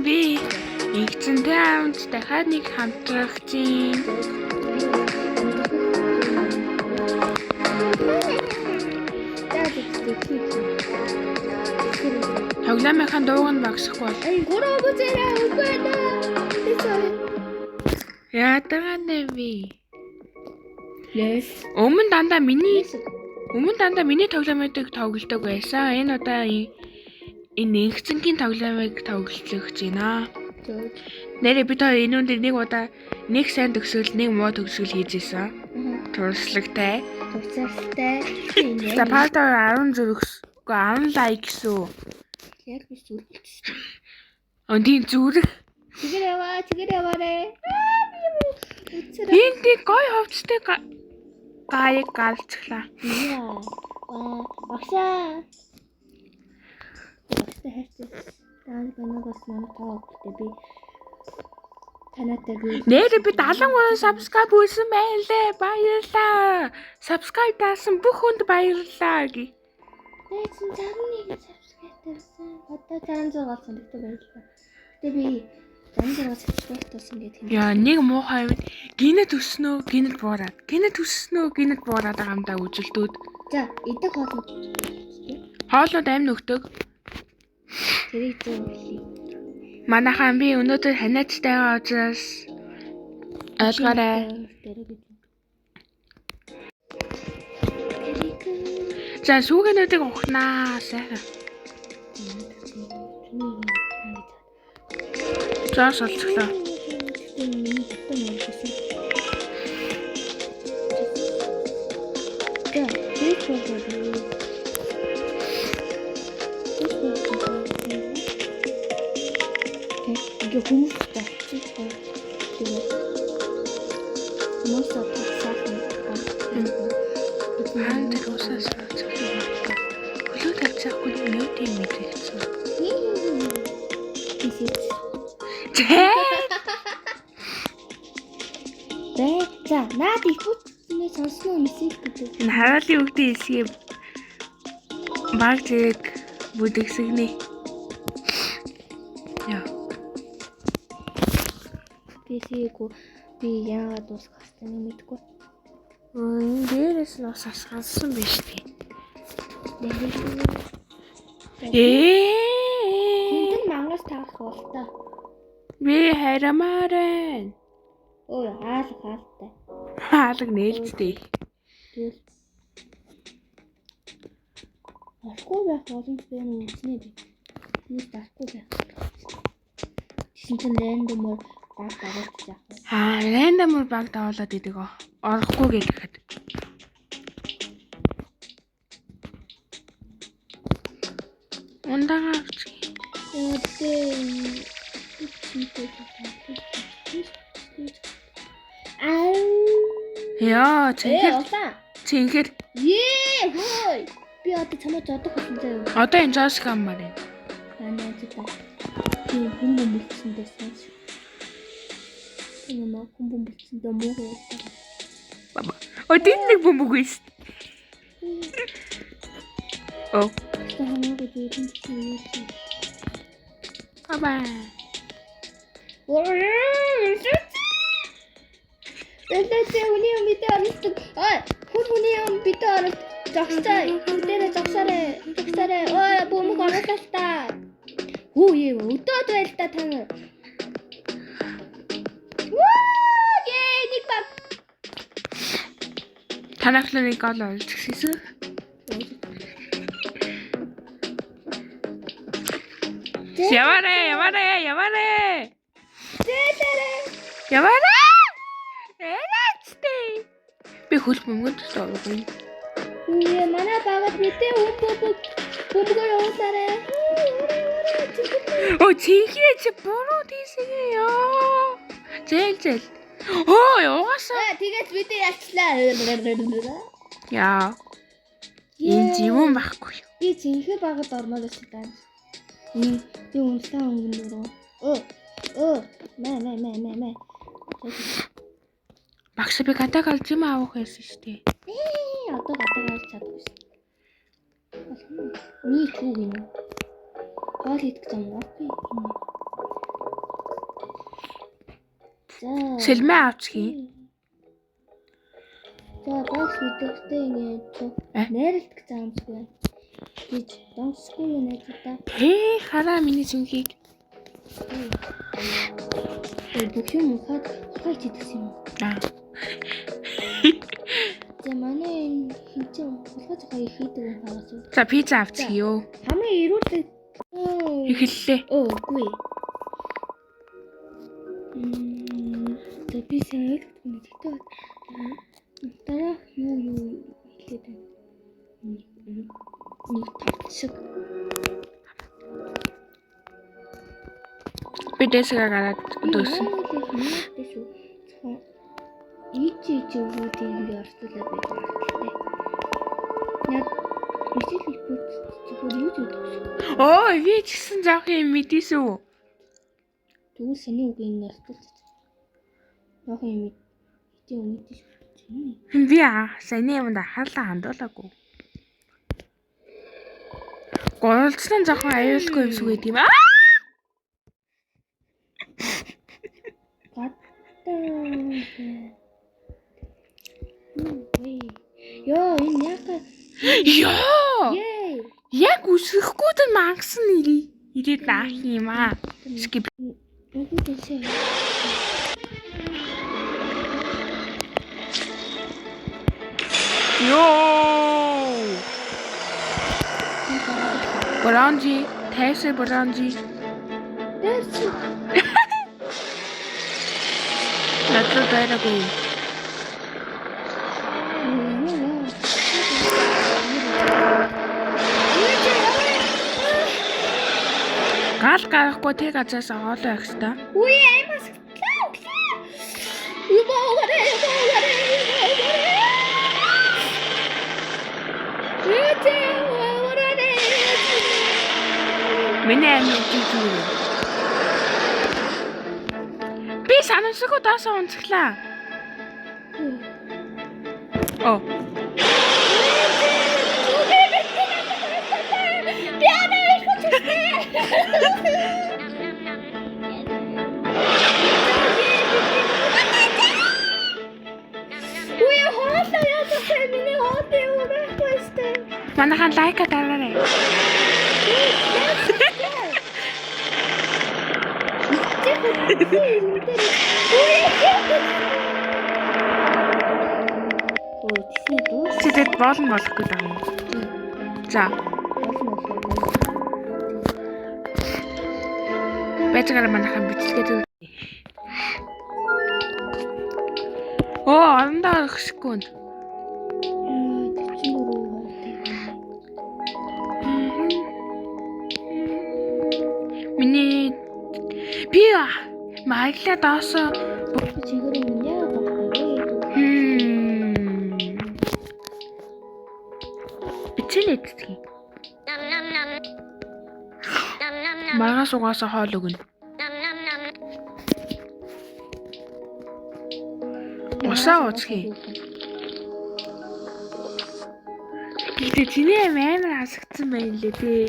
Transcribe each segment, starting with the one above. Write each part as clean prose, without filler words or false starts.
би нэгцэнтэй хамт дахиад нэг хамтрах чинь. Тоглоомынхаа дууг нь багсахгүй бол. Ай гурав үзээрэй үгүй ээ. Яадаг нэ би. Yes. Өмнө дандаа миний тоглоомыг тоглодог байсан. Энэ удаа энэ нэгцэнгийн тоглоомыг тоглох гэж байна. Нэрээ бид хоёр энэ үнд нэг удаа нэг сайн төгсгөл нэг муу төгсгөл хийжсэн. Туршлагатай. За паалтаар 10 зүрхс. Үгүй 10 лайк гэсэн. Яг би зүрхэлсэн. Өндийн зүрх. Чигээр яваарэ. Энд гой ховцтой гайг галцглаа. Яа. Багшаа. Тааны банагаас манай таатай би танатай би. Нэрээ би 73 subscribe хийсэн байлээ. Баярлалаа. Subscribe даасан бүх хүнд баярлалаа гэ. Найзан 51 subscribe тавьсан. Одоо 56 болсон гэдэг баярлалаа. Гэтэ би 56 subscribe тавьсан гэдэг юм. Яа, нэг муухай юм. Гинэт өснөө, гинэт буураад. Гинэт өснөө, гинэт буураад байгаа юм да үжилтүүд. За, идэх хоолой. Хоолнууд амин өгдөг. Тэрийг зөв хэлье. Манайхан би өнөөдөр ханиацтайгаа учраас ойлгоорой. За сүүгэнүүдийг ухнаа сайхан. Зоос олцглоо. 이게 고무줄다. 그리고 고무줄 Хаан дээр усаас хөлөө тавьчихгүй нөт юм мэдээсэн. За, наад их бүтний сонсноо мессеж гэдэг. Энэ хараалын үгдийн хэсгийг баг зэрэг бүдэгсэгнэ. Яа. Би яагаад дуусгах хэвчээ мэдгүй. Энэ дээрээс нь бас асгаалсан биш тий. Хинтэн мангас таах болтой. Би харамаарай. Ой, хаалтай. Хаалга нээлттэй. Тэгэл. Арахгүй байх боломжтой юм үзнэ би. Нэг арахгүй байх. Шинтэн рэндомор баг давуулж яах вэ? Рандомор баг давуулаад идэг. Орохгүй гэлэхэд. Ундагаа авчих. Яа, цэнхэр. Хөөй. Би одоо чамд зодох болсон заяа. Одоо энэ зоос гаммаар байна. Манай зодоо. Тийм хүмүүс мэлсэн байсан. Энэ маа хүмүүс мэлсэн дэ муу байсан. Баба. Один нэг бөмбөгөөс. Оо. Стаханаа гэдэг юм чи. Баба. Тэтэтэй үний юм бид ордог. Хүний юм бид ордог. Загсаа. Үдээрээ загсаарэ. Ой, бөмбөг оруулаа та. Хүү ээ, өдөөд байл та тань. Нэг баг. Танахлын гол олж гисэн. Яваарэ. Яваарэ. Эрэцтэй. Би хөл бөмбөг тоохгүй. Үе манай багад мэдээ бөмбөгөө явуулаарэ. Оо цэнхээ чи буруу тийсгээ ёо. Зэл. Оо яваасаа. Тэгээд мэдээ ялцлаа. Яа. Энэ юм байхгүй. Би цэнхээ багад ормоор байсан даа. Би үнэлсэн өнгөнөрөө. Мэ. Багш би гадаг алж юм авах байсан шүү дээ. Одоо гадаг алж чадахгүй шүү. Ни чүү гинэ. Хоол идэх юм уу? Сэлмээ авчихъя. За бокс видеотэй ингээд найралдаг заамсгүй. Гэж донсгүй юу найзуудаа. Тэ хараа миний зүнхийг. Бүх юм хаад хийдэгсэн юм. За манай хинчээ хулгай цахаа хийдэг юм хаагаас. За пицца авчихъя. Хамгийн эрүүл Эхэллээ. Үгүй. Тэ пицца хэлдэг. Дараа юу хэлээд байна. Нэг тавчиг. Бидэсгээ гараад дөөсөн. Ичиж үүд ингэ орцуулаад байдаг хэрэгтэй. Яг бичил бүр юу гэдэг. Оо, би ч гэсэн жоох юм мэдээсүү. Тэгвэл саний үг энэ орцуулж. Жоох юм мэдээ үнэтэй шүү. Би саний юмд анхаарлаа хандуулаагүй. Голцсон жоохон аюулгүй юм шиг гэдэг юм. Ёо, энэ яка. Ёо! Яг үсрэхгүйд нь мангасан ирээд наах юм аа. Скип. Ёо! Боранжи, тайсэ боранжи. Дэрч. Надад дайраагүй. Гал гарахгүй тэг газраас оолоо явах хэвээр. Үе аймас. Юбоорэ. Миний амин жижиг. Би санамсаггүй даасаа унцглаа. Оо. Манайхан лайка дараарай. Тэд болно болохгүй даа. За. Бэцгээр манайхан бичлэгээ зөв. Оо, андаа хэсгүй. Миний би маглаа даасаа чигээр юм яа багтаа. Бичээд тийм. Маргаас угаасаа хоол өгнө. Усаа уцгий. Гэтэ чиний амар хасагдсан байна лээ дээ.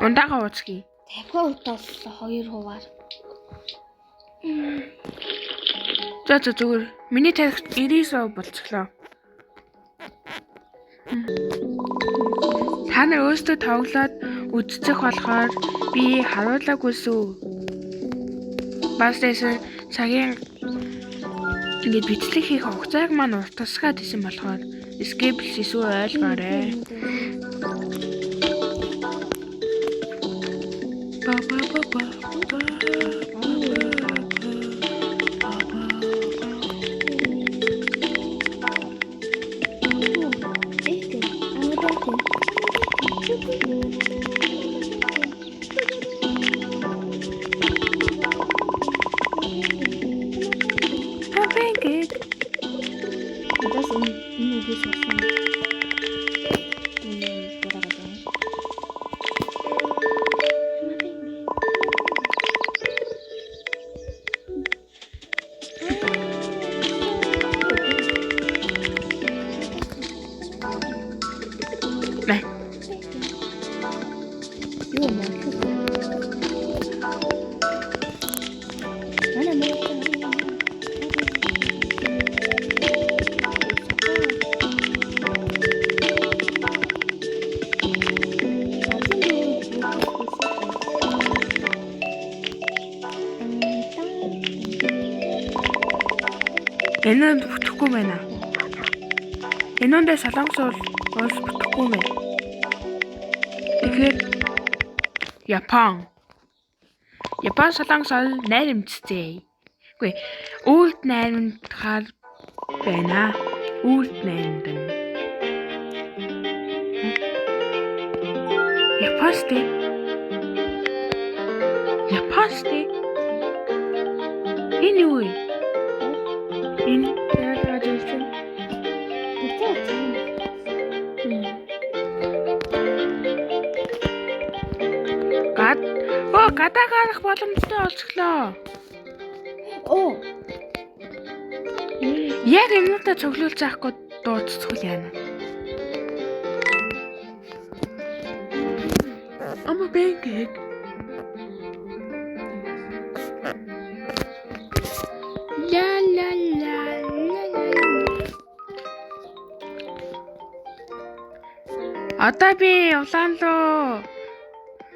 Ундаага уцгий. 50% боллоо 2 хуваар. За зүгээр. Миний тарих 99% болцглоо. Та нар өөрсдөө тоглоод үзчих болохоор би харуулаагүйсүү. Бас энэ цагийн ингээд бичлэг хийх хугацааг маань уртасгаад исэн болохоор escape хийсүү ойлгоорой. Юу маа. Манай маа. Энэ нь бүтэхгүй байна. Энэ нь солонгос улс бүтэхгүй байна. Тэгэхээр Япон солонгос найрамдцээ. Үгүй үүлд найрамдахаар байна. Үүлд найрамдан. Японстэй. Энэ юу вэ? Энэ яагаад гэсэн? Гадаа гарах боломжтой болчихлоо. Яг юмудаа цуглуулж авахгүй дууцчихвол яана. Ама бэнгийг. Ла. Одоо би улаан руу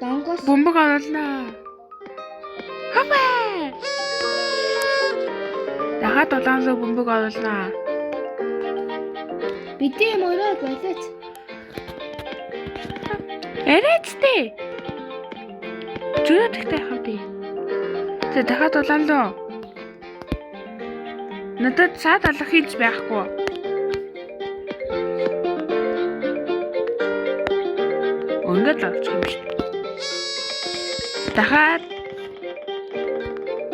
Донгос бомбог оруулнаа. Хаваа. Дахиад улаан руу бомбог оруулнаа. бидний мөрөөд болооч. Эрэцтэй. Зүрхтэй хавди. Тэ дахиад улаан руу. Надад цаад алах хийж байхгүй. Ингээд авчих юм шүү. Дахиад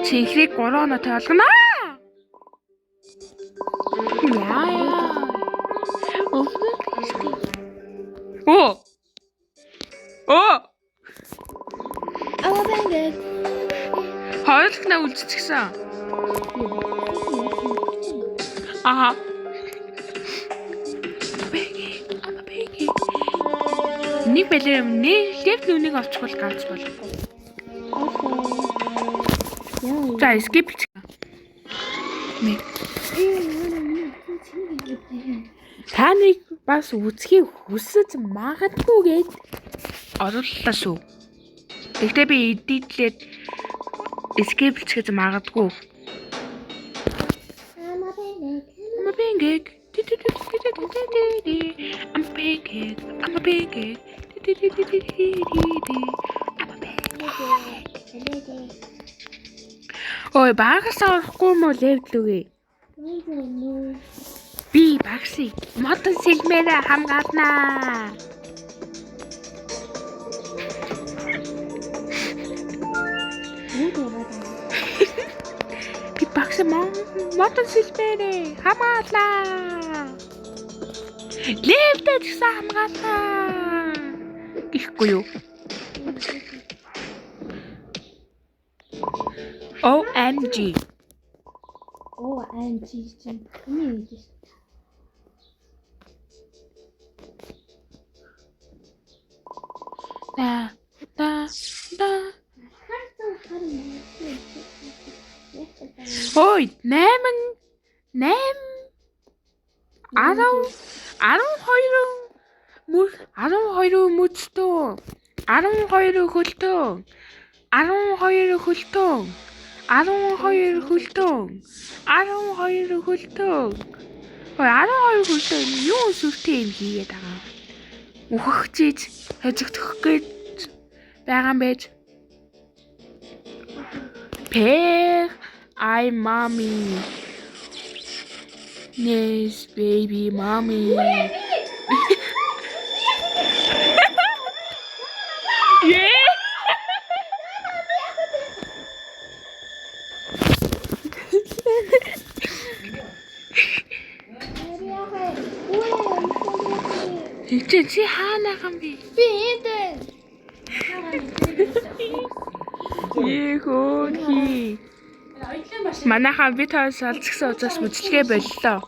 чихрийг 3 оноотой болгоно. Ама бэнгээ. Хойлохнаа үлдчихсэн. Ама бэнгээ. Нэг бэлэр левт нүнийг авчихвал гац болохгүй. За skip. Таныг бас үзхийг хүсэж магадгүйгээд орууллаа шүү. Тэгтээ би эдитлээд skip гэж магадгүй. Ама бэнгийг. Ой, багасаа орохгүй юм уу левел үгүй. Би багсыг модон сэлмээрээ хамгаалнаа. Би багс модон сэлмээрээ хамгаалнаа. Левлтэй гэсэн хамгаалнаа. Гихгүй юу? OMG. OMG чинь юу юм бэ? Да. Ой, 12 мөчтөө 12 хөлтөө 12 хөлтөө 12 хөлтөө 12 хөлтөө. Ой, 12 хөлтөө юу сүртэй юм хийгээд байгаа. Үхэх чийж хожигдох гээд байгаа юм байж. Pear, I'm mommy. Yes, baby, mommy. Yeah. Чи хаана гам бэ? Би энд. Манайхаа бит хоос олцгсан учраас бүжлэгээ боллоо.